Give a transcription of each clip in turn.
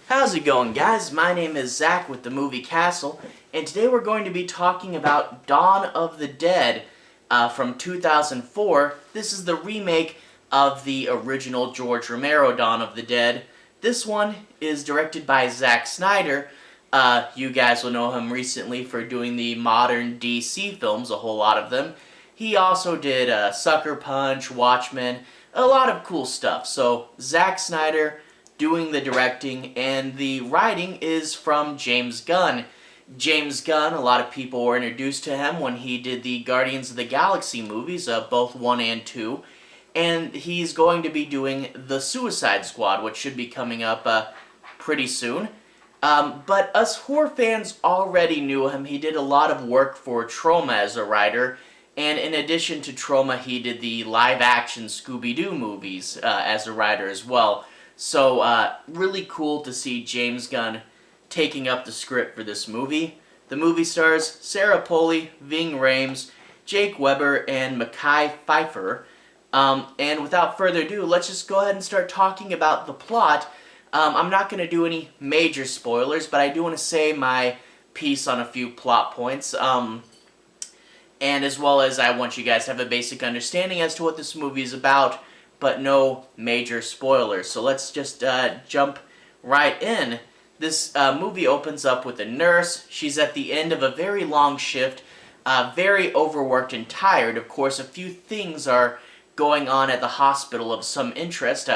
How's it going, guys? My name is Zach with the movie Castle, and today we're going to be talking about Dawn of the Dead from 2004. This is the remake of the original George Romero Dawn of the Dead. This one is directed by Zack Snyder. You guys will know him recently for doing the modern DC films, a whole lot of them. He also did Sucker Punch, Watchmen, a lot of cool stuff. So Zack Snyder doing the directing, and the writing is from James Gunn. James Gunn, a lot of people were introduced to him when he did the Guardians of the Galaxy movies, both 1 and 2, and he's going to be doing The Suicide Squad, which should be coming up pretty soon. But us horror fans already knew him. He did a lot of work for Troma as a writer, and in addition to Troma, he did the live-action Scooby-Doo movies as a writer as well. So, really cool to see James Gunn taking up the script for this movie. The movie stars Sarah Polley, Ving Rhames, Jake Weber, and Mekhi Phifer. And without further ado, let's just go ahead and start talking about the plot. I'm not going to do any major spoilers, but I do want to say my piece on a few plot points. And as well as I want you guys to have a basic understanding as to what this movie is about, but no major spoilers. So let's just jump right in. This movie opens up with a nurse. She's at the end of a very long shift, very overworked and tired. Of course, a few things are going on at the hospital of some interest.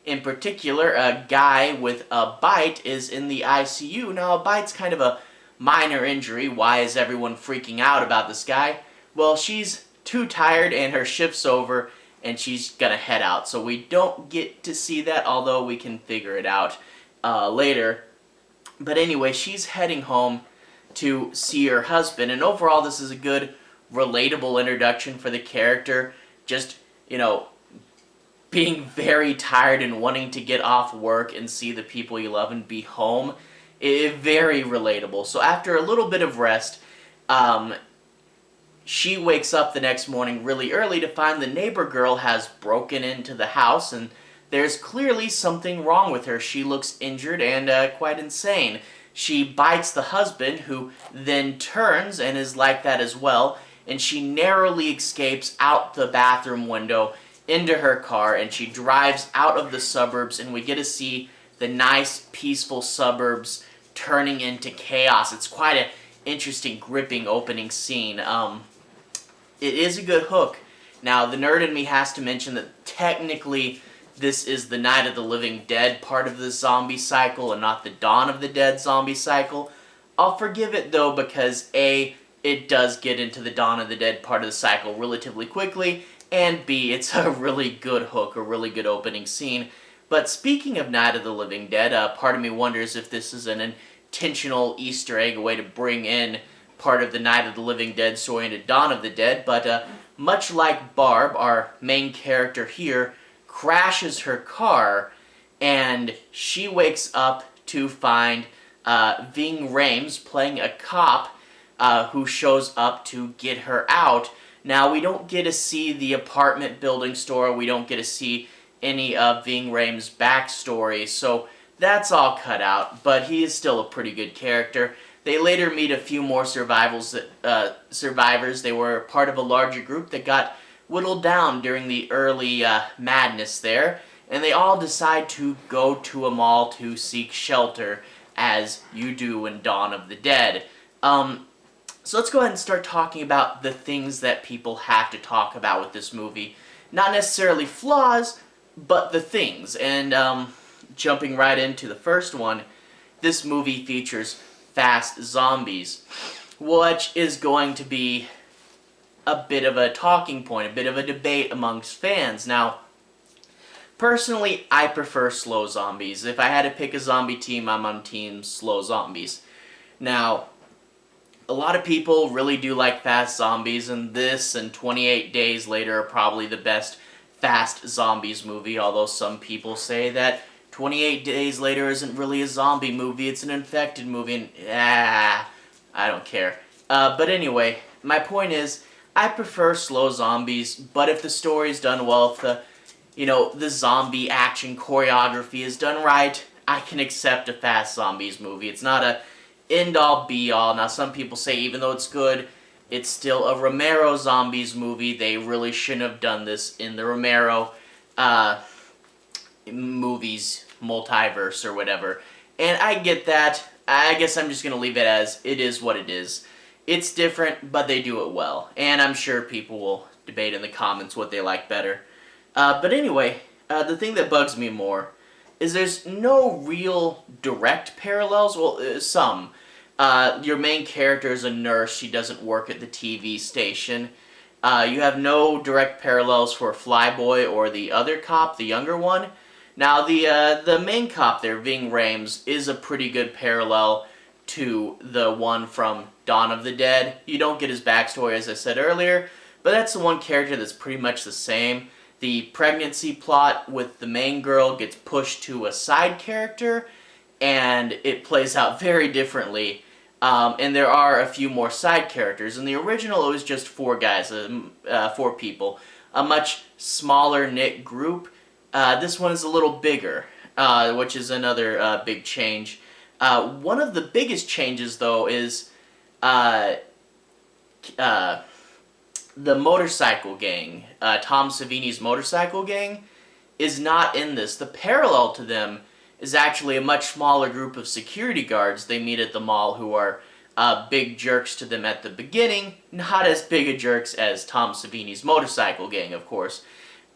In particular, a guy with a bite is in the ICU. Now, a bite's kind of a minor injury. Why is everyone freaking out about this guy? Well, she's too tired and her shift's over, and she's gonna head out. So we don't get to see that, although we can figure it out later. But anyway, she's heading home to see her husband, and overall this is a good, relatable introduction for the character. Just, being very tired and wanting to get off work and see the people you love and be home. Very relatable. So after a little bit of rest, she wakes up the next morning really early to find the neighbor girl has broken into the house, and there's clearly something wrong with her. She looks injured and quite insane. She bites the husband, who then turns and is like that as well, and she narrowly escapes out the bathroom window into her car, and she drives out of the suburbs, and we get to see the nice, peaceful suburbs turning into chaos. It's quite an interesting, gripping opening scene. It is a good hook. Now, the nerd in me has to mention that technically this is the Night of the Living Dead part of the zombie cycle and not the Dawn of the Dead zombie cycle. I'll forgive it though, because A, it does get into the Dawn of the Dead part of the cycle relatively quickly, and B, it's a really good hook, a really good opening scene. But speaking of Night of the Living Dead, part of me wonders if this is an intentional Easter egg, a way to bring in part of the Night of the Living Dead story into Dawn of the Dead, but much like Barb, our main character here crashes her car, and she wakes up to find Ving Rhames playing a cop who shows up to get her out. Now, we don't get to see the apartment building story, we don't get to see any of Ving Rhames' backstory, so that's all cut out, but he is still a pretty good character. They later meet a few more survivors. They were part of a larger group that got whittled down during the early madness there, and they all decide to go to a mall to seek shelter, as you do in Dawn of the Dead. So let's go ahead and start talking about the things that people have to talk about with this movie. Not necessarily flaws, but the things. And jumping right into the first one, this movie features fast zombies, which is going to be a bit of a talking point, a bit of a debate amongst fans. Now, personally, I prefer slow zombies. If I had to pick a zombie team, I'm on team slow zombies. Now, a lot of people really do like fast zombies, and this and 28 Days Later are probably the best fast zombies movie, although some people say that 28 Days Later isn't really a zombie movie, it's an infected movie, and I don't care. But anyway, my point is, I prefer slow zombies, but if the story's done well, if the zombie action choreography is done right, I can accept a fast zombies movie. It's not a end-all be-all. Now, some people say even though it's good, it's still a Romero zombies movie. They really shouldn't have done this in the Romero movies, multiverse or whatever. And I get that. I guess I'm just going to leave it as it is what it is. It's different, but they do it well. And I'm sure people will debate in the comments what they like better. But anyway, the thing that bugs me more is there's no real direct parallels. Well, some. Your main character is a nurse. She doesn't work at the TV station. You have no direct parallels for Flyboy or the other cop, the younger one. Now, the main cop there, Ving Rhames, is a pretty good parallel to the one from Dawn of the Dead. You don't get his backstory, as I said earlier, but that's the one character that's pretty much the same. The pregnancy plot with the main girl gets pushed to a side character, and it plays out very differently. And there are a few more side characters. In the original, it was just 4 guys, 4 people. A much smaller knit group. This one is a little bigger, which is another big change. One of the biggest changes, though, is the motorcycle gang. Tom Savini's motorcycle gang is not in this. The parallel to them is actually a much smaller group of security guards they meet at the mall who are big jerks to them at the beginning. Not as big a jerks as Tom Savini's motorcycle gang, of course.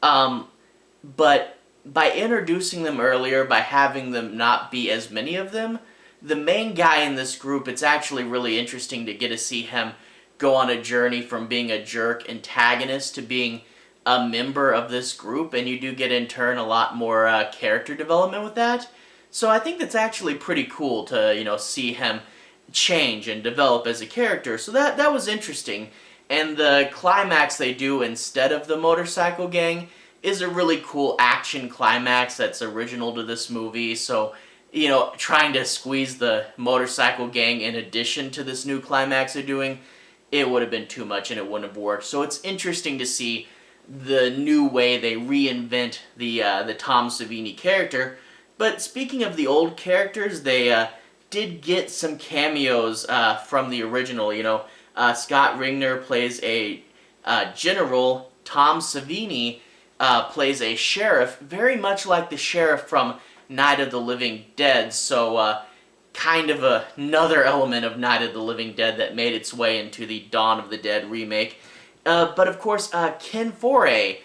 But by introducing them earlier, by having them not be as many of them, the main guy in this group, it's actually really interesting to get to see him go on a journey from being a jerk antagonist to being a member of this group, and you do get in turn a lot more character development with that. So I think that's actually pretty cool to, see him change and develop as a character. So that was interesting. And the climax they do instead of the motorcycle gang is a really cool action climax that's original to this movie. So, trying to squeeze the motorcycle gang in addition to this new climax they're doing, it would have been too much and it wouldn't have worked. So it's interesting to see the new way they reinvent the Tom Savini character. But speaking of the old characters, they did get some cameos from the original. Scott Ringner plays a general. Tom Savini plays a sheriff, very much like the sheriff from Night of the Living Dead. So kind of another element of Night of the Living Dead that made its way into the Dawn of the Dead remake. But of course, Ken Foree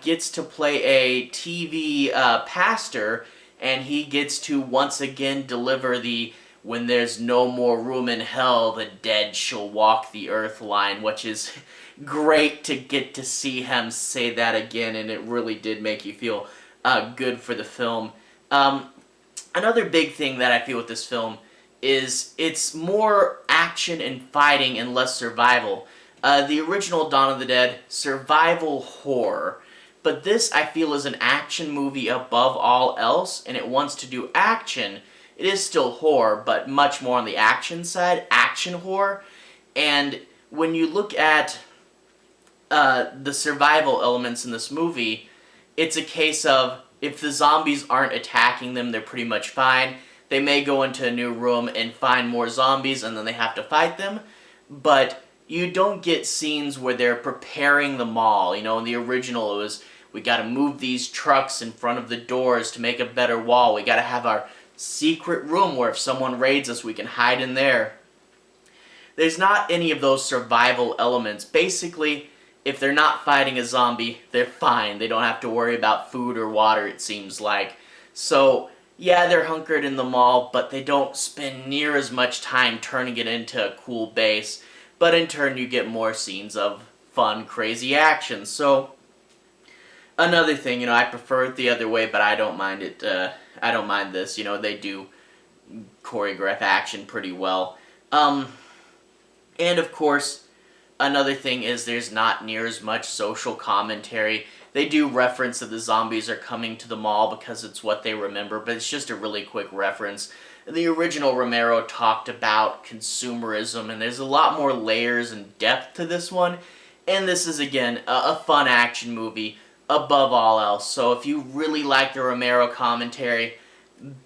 gets to play a TV pastor, and he gets to once again deliver the "when there's no more room in hell, the dead shall walk the earth" line, which is great to get to see him say that again, and it really did make you feel good for the film. Another big thing that I feel with this film is it's more action and fighting and less survival. The original Dawn of the Dead, survival horror. But this, I feel, is an action movie above all else, and it wants to do action. It is still horror, but much more on the action side, action horror. And when you look at the survival elements in this movie, it's a case of if the zombies aren't attacking them, they're pretty much fine. They may go into a new room and find more zombies, and then they have to fight them. But you don't get scenes where they're preparing the mall. In the original, it was, we gotta move these trucks in front of the doors to make a better wall. We gotta have our secret room where if someone raids us, we can hide in there. There's not any of those survival elements. Basically, if they're not fighting a zombie, they're fine. They don't have to worry about food or water, it seems like. So, yeah, they're hunkered in the mall, but they don't spend near as much time turning it into a cool base. But in turn, you get more scenes of fun, crazy action. So, another thing, I prefer it the other way, but I don't mind it. I don't mind this. They do choreograph action pretty well. And of course, another thing is there's not near as much social commentary. They do reference that the zombies are coming to the mall because it's what they remember, but it's just a really quick reference. The original Romero talked about consumerism, and there's a lot more layers and depth to this one. And this is, again, a fun action movie above all else. So if you really like the Romero commentary,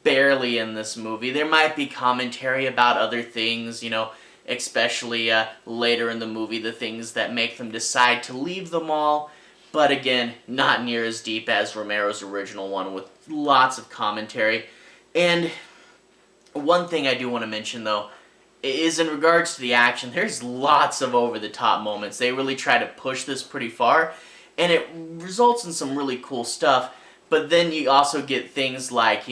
barely in this movie. There might be commentary about other things, especially later in the movie, the things that make them decide to leave the mall. But again, not near as deep as Romero's original one, with lots of commentary. And one thing I do want to mention, though, is in regards to the action, there's lots of over-the-top moments. They really try to push this pretty far, and it results in some really cool stuff. But then you also get things like,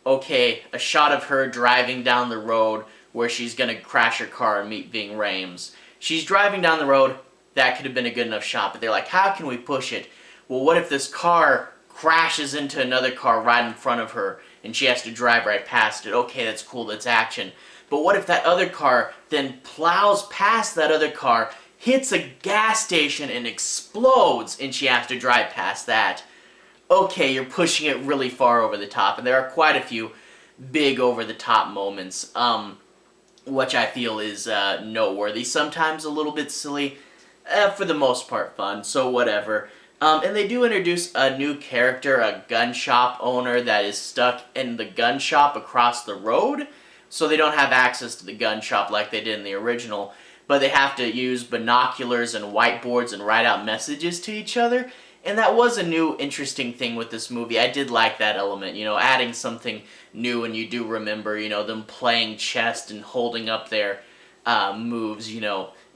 okay, a shot of her driving down the road where she's going to crash her car and meet Ving Rhames. She's driving down the road. That could have been a good enough shot, but they're like, how can we push it? Well, what if this car crashes into another car right in front of her and she has to drive right past it? Okay, that's cool, that's action. But what if that other car then plows past that other car, hits a gas station and explodes, and she has to drive past that? Okay, you're pushing it really far over the top, and there are quite a few big over-the-top moments, which I feel is noteworthy. Sometimes a little bit silly, for the most part fun, so whatever. And they do introduce a new character, a gun shop owner that is stuck in the gun shop across the road, so they don't have access to the gun shop like they did in the original, but they have to use binoculars and whiteboards and write out messages to each other. And that was a new, interesting thing with this movie. I did like that element, adding something new, and you do remember, them playing chess and holding up their moves,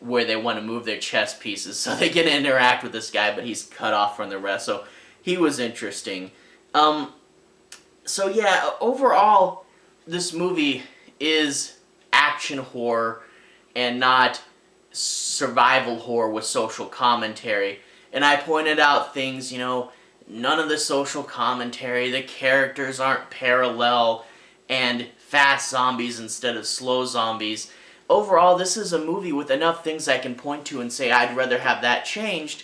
where they want to move their chess pieces. So they get to interact with this guy, but he's cut off from the rest. So he was interesting. So yeah, overall, this movie is action horror and not survival horror with social commentary. And I pointed out things, none of the social commentary, the characters aren't parallel, and fast zombies instead of slow zombies. Overall, this is a movie with enough things I can point to and say I'd rather have that changed.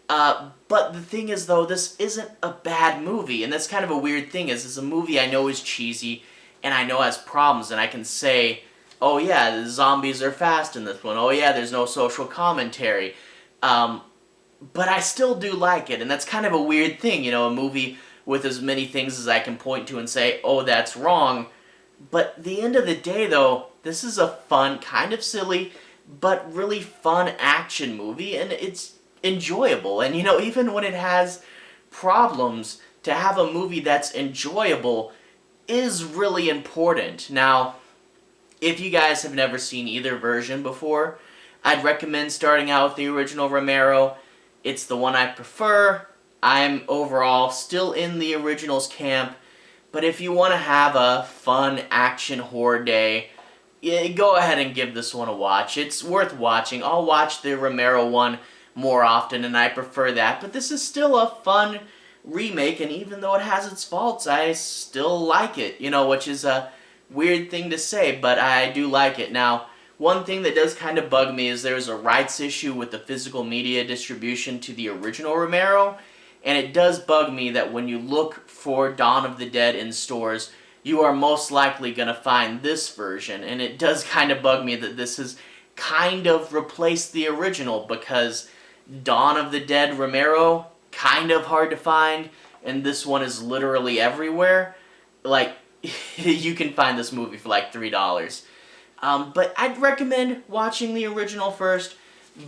But the thing is, though, this isn't a bad movie, and that's kind of a weird thing, is it's a movie I know is cheesy, and I know has problems, and I can say, oh yeah, the zombies are fast in this one, oh yeah, there's no social commentary. But I still do like it, and that's kind of a weird thing, a movie with as many things as I can point to and say, oh, that's wrong. But at the end of the day, though, this is a fun, kind of silly, but really fun action movie, and it's enjoyable. And, even when it has problems, to have a movie that's enjoyable is really important. Now, if you guys have never seen either version before, I'd recommend starting out with the original Romero. It's the one I prefer. I'm overall still in the originals camp. But if you want to have a fun action horror day, yeah, go ahead and give this one a watch. It's worth watching. I'll watch the Romero one more often, and I prefer that. But this is still a fun remake, and even though it has its faults, I still like it, which is a weird thing to say, but I do like it. Now, one thing that does kind of bug me is there's a rights issue with the physical media distribution to the original Romero, and it does bug me that when you look for Dawn of the Dead in stores, you are most likely going to find this version, and it does kind of bug me that this has kind of replaced the original, because Dawn of the Dead Romero, kind of hard to find, and this one is literally everywhere. Like, you can find this movie for like $3. But I'd recommend watching the original first,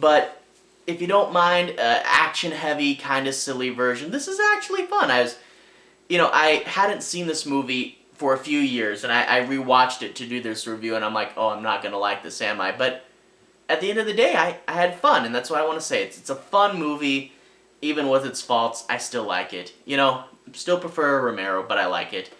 but if you don't mind action-heavy, kind of silly version, this is actually fun. I hadn't seen this movie for a few years, and I rewatched it to do this review, and I'm like, oh, I'm not going to like this, am I? But at the end of the day, I had fun, and that's what I want to say. It's a fun movie, even with its faults. I still like it. Still prefer Romero, but I like it.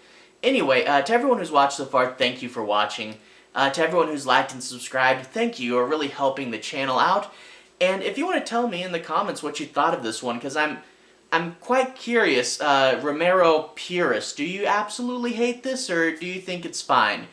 Anyway, to everyone who's watched so far, thank you for watching. To everyone who's liked and subscribed, thank you. You're really helping the channel out. And if you want to tell me in the comments what you thought of this one, because I'm quite curious, Romero purist, do you absolutely hate this, or do you think it's fine?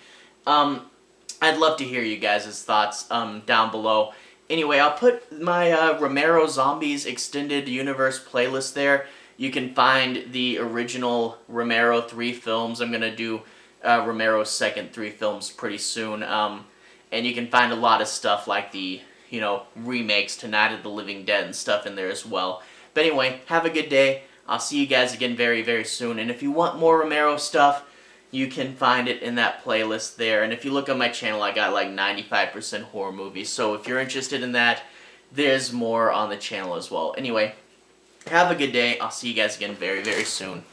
I'd love to hear you guys' thoughts down below. Anyway, I'll put my Romero Zombies Extended Universe playlist there. You can find the original Romero 3 films. I'm going to do Romero's second 3 films pretty soon. And you can find a lot of stuff like the, remakes to Night of the Living Dead and stuff in there as well. But anyway, have a good day. I'll see you guys again very, very soon. And if you want more Romero stuff, you can find it in that playlist there. And if you look on my channel, I got like 95% horror movies. So if you're interested in that, there's more on the channel as well. Anyway, have a good day. I'll see you guys again very, very soon.